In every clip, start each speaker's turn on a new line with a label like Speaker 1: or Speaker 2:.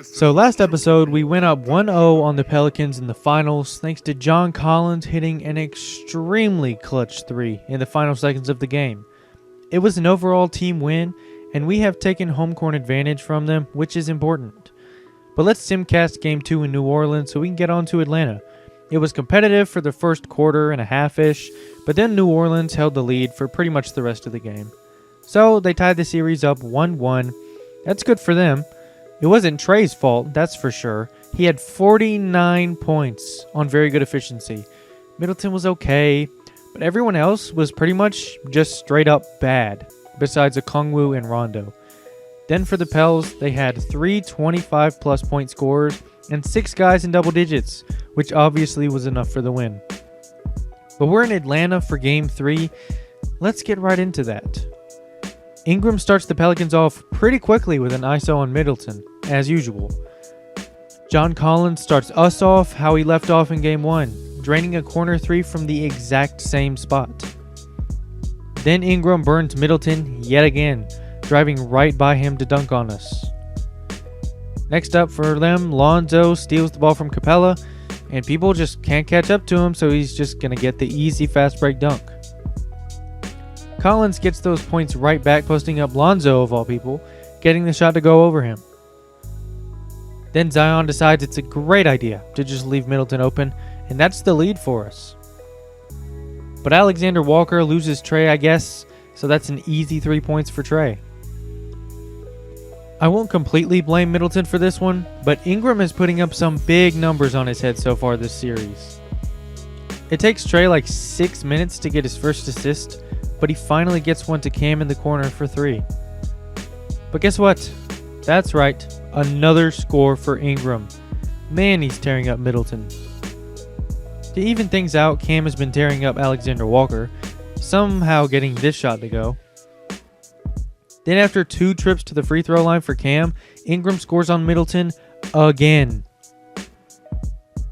Speaker 1: So last episode, we went up 1-0 on the Pelicans in the finals thanks to John Collins hitting an extremely clutch 3 in the final seconds of the game. It was an overall team win, and we have taken home court advantage from them, which is important. But let's simcast Game 2 in New Orleans so we can get on to Atlanta. It was competitive for the first quarter and a half-ish, but then New Orleans held the lead for pretty much the rest of the game. So they tied the series up 1-1. That's good for them. It wasn't Trey's fault, that's for sure. He had 49 points on very good efficiency. Middleton was okay, but everyone else was pretty much just straight up bad, besides Okongwu and Rondo. Then for the Pels, they had 3 25-plus point scorers and 6 guys in double digits, which obviously was enough for the win. But we're in Atlanta for Game 3. Let's get right into that. Ingram starts the Pelicans off pretty quickly with an ISO on Middleton, as usual. John Collins starts us off how he left off in Game 1, draining a corner 3 from the exact same spot. Then Ingram burns Middleton yet again, driving right by him to dunk on us. Next up for them, Lonzo steals the ball from Capella, and people just can't catch up to him, so he's just going to get the easy fast break dunk. Collins gets those points right back, posting up Lonzo of all people, getting the shot to go over him. Then Zion decides it's a great idea to just leave Middleton open, and that's the lead for us. But Alexander Walker loses Trey, I guess, so that's an easy 3 points for Trey. I won't completely blame Middleton for this one, but Ingram is putting up some big numbers on his head so far this series. It takes Trey like 6 minutes to get his first assist, but he finally gets one to Cam in the corner for 3. But guess what? That's right, another score for Ingram. Man, he's tearing up Middleton. To even things out, Cam has been tearing up Alexander Walker, somehow getting this shot to go. Then after 2 trips to the free throw line for Cam, Ingram scores on Middleton again.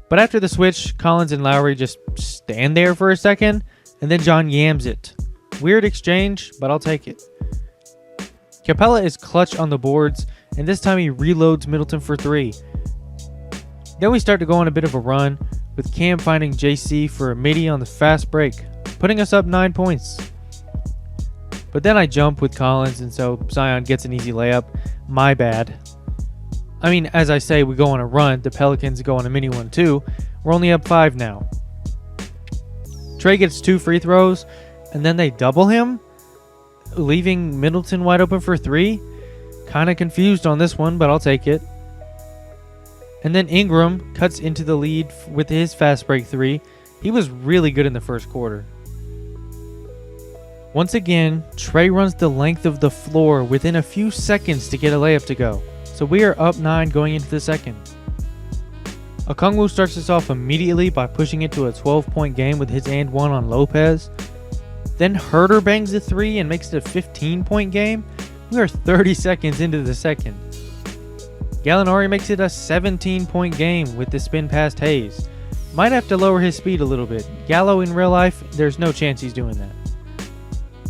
Speaker 1: But after the switch, Collins and Lowry just stand there for a second, and then John yams it. Weird exchange, but I'll take it. Capella is clutch on the boards, and this time he reloads Middleton for 3. Then we start to go on a bit of a run, with Cam finding JC for a midi on the fast break, putting us up 9 points. But then I jump with Collins, and so Zion gets an easy layup. My bad. I mean, as I say, we go on a run. The Pelicans go on a mini one too. We're only up 5 now. Trey gets 2 free throws, and then they double him, leaving Middleton wide open for 3. Kind of confused on this one, but I'll take it. And then Ingram cuts into the lead with his fast break 3. He was really good in the first quarter. Once again, Trey runs the length of the floor within a few seconds to get a layup to go. So we are up 9 going into the second. Okongwu starts us off immediately by pushing it to a 12-point game with his and one on Lopez. Then Herter bangs a 3 and makes it a 15-point game. We are 30 seconds into the second. Gallinari makes it a 17-point game with the spin past Hayes. Might have to lower his speed a little bit. Gallo in real life, there's no chance he's doing that.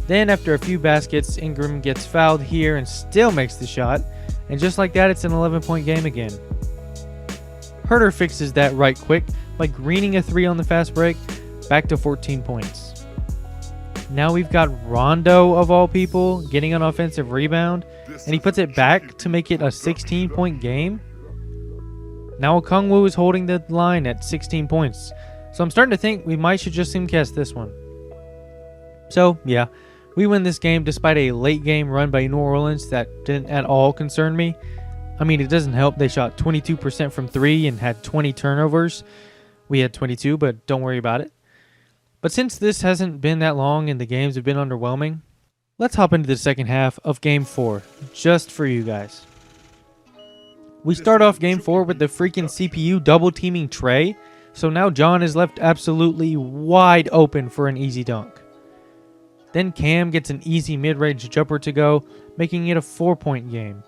Speaker 1: Then after a few baskets, Ingram gets fouled here and still makes the shot. And just like that, it's an 11-point game again. Herter fixes that right quick by greening a 3 on the fast break, back to 14 points. Now we've got Rondo, of all people, getting an offensive rebound, and he puts it back to make it a 16-point game. Now Okongwu is holding the line at 16 points, so I'm starting to think we might should just simcast this one. So, yeah, we win this game despite a late game run by New Orleans that didn't at all concern me. I mean, it doesn't help they shot 22% from 3 and had 20 turnovers. We had 22, but don't worry about it. But since this hasn't been that long and the games have been underwhelming, let's hop into the second half of Game 4, just for you guys. We start off Game 4 with the freaking CPU double-teaming Trey, so now John is left absolutely wide open for an easy dunk. Then Cam gets an easy mid-range jumper to go, making it a 4-point game.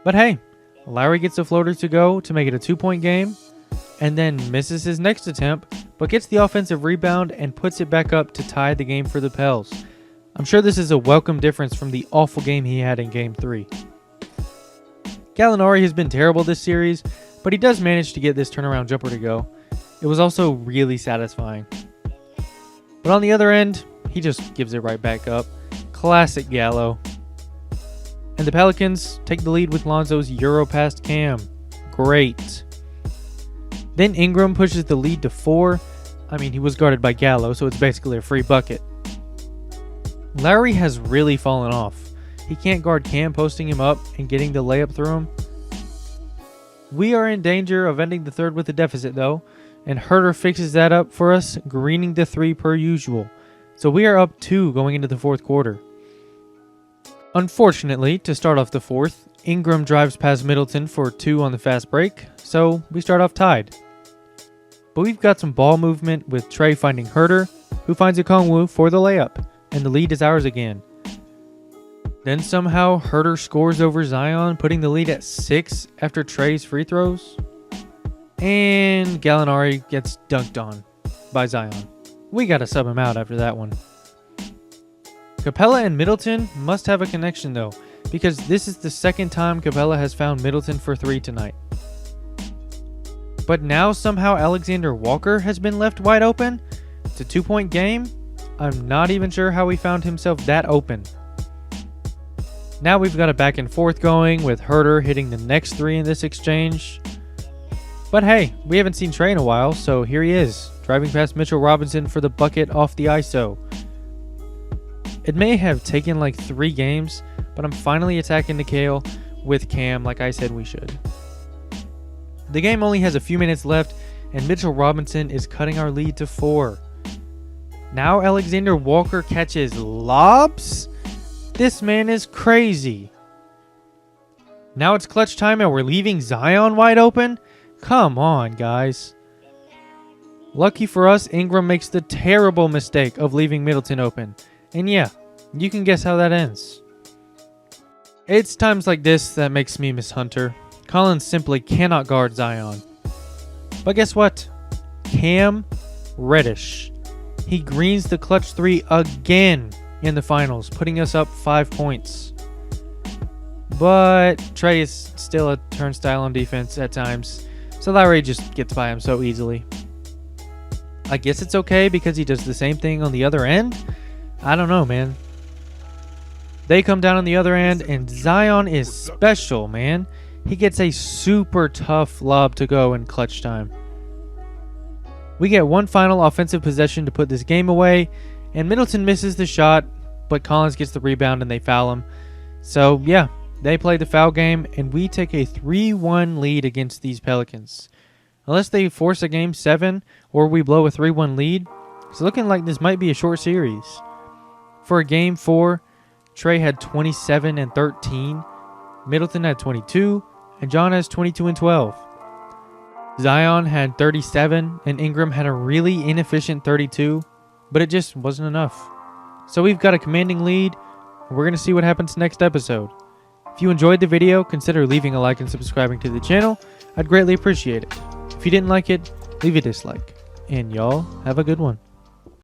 Speaker 1: But hey, Lowry gets a floater to go to make it a 2-point game, and then misses his next attempt, but gets the offensive rebound and puts it back up to tie the game for the Pels. I'm sure this is a welcome difference from the awful game he had in Game 3. Gallinari has been terrible this series, but he does manage to get this turnaround jumper to go. It was also really satisfying. But on the other end, he just gives it right back up. Classic Gallo. And the Pelicans take the lead with Lonzo's Euro past Cam. Great. Then Ingram pushes the lead to 4. I mean, he was guarded by Gallo, so it's basically a free bucket. Lowry has really fallen off. He can't guard Cam posting him up and getting the layup through him. We are in danger of ending the third with a deficit though, and Herter fixes that up for us, greening the 3 per usual. So we are up 2 going into the fourth quarter. Unfortunately, to start off the fourth, Ingram drives past Middleton for 2 on the fast break, so we start off tied. But we've got some ball movement with Trey finding Herter, who finds Okongwu for the layup, and the lead is ours again. Then somehow Herter scores over Zion, putting the lead at 6 after Trey's free throws. And Gallinari gets dunked on by Zion. We gotta sub him out after that one. Capella and Middleton must have a connection though, because this is the second time Capella has found Middleton for 3 tonight. But now somehow Alexander Walker has been left wide open. It's a 2-point game. I'm not even sure how he found himself that open. Now we've got a back and forth going with Herter hitting the next 3 in this exchange. But hey, we haven't seen Trey in a while, so here he is, driving past Mitchell Robinson for the bucket off the ISO. It may have taken like 3 games, but I'm finally attacking Nikhil with Cam like I said we should. The game only has a few minutes left, and Mitchell Robinson is cutting our lead to 4. Now Alexander Walker catches lobs? This man is crazy. Now it's clutch time and we're leaving Zion wide open? Come on, guys. Lucky for us, Ingram makes the terrible mistake of leaving Middleton open. And yeah, you can guess how that ends. It's times like this that makes me miss Hunter. Collins simply cannot guard Zion. But guess what? Cam Reddish. He greens the clutch 3 again in the finals, putting us up 5 points. But Trey is still a turnstile on defense at times, so Lowry just gets by him so easily. I guess it's okay because he does the same thing on the other end? I don't know, man. They come down on the other end, and Zion is special, man. He gets a super tough lob to go in clutch time. We get one final offensive possession to put this game away, and Middleton misses the shot, but Collins gets the rebound and they foul him. So yeah, they play the foul game, and we take a 3-1 lead against these Pelicans. Unless they force a game 7 or we blow a 3-1 lead, it's looking like this might be a short series. For a game 4, Trey had 27 and 13, Middleton had 22, and John has 22 and 12. Zion had 37, and Ingram had a really inefficient 32, but it just wasn't enough. So we've got a commanding lead, and we're going to see what happens next episode. If you enjoyed the video, consider leaving a like and subscribing to the channel. I'd greatly appreciate it. If you didn't like it, leave a dislike. And y'all have a good one.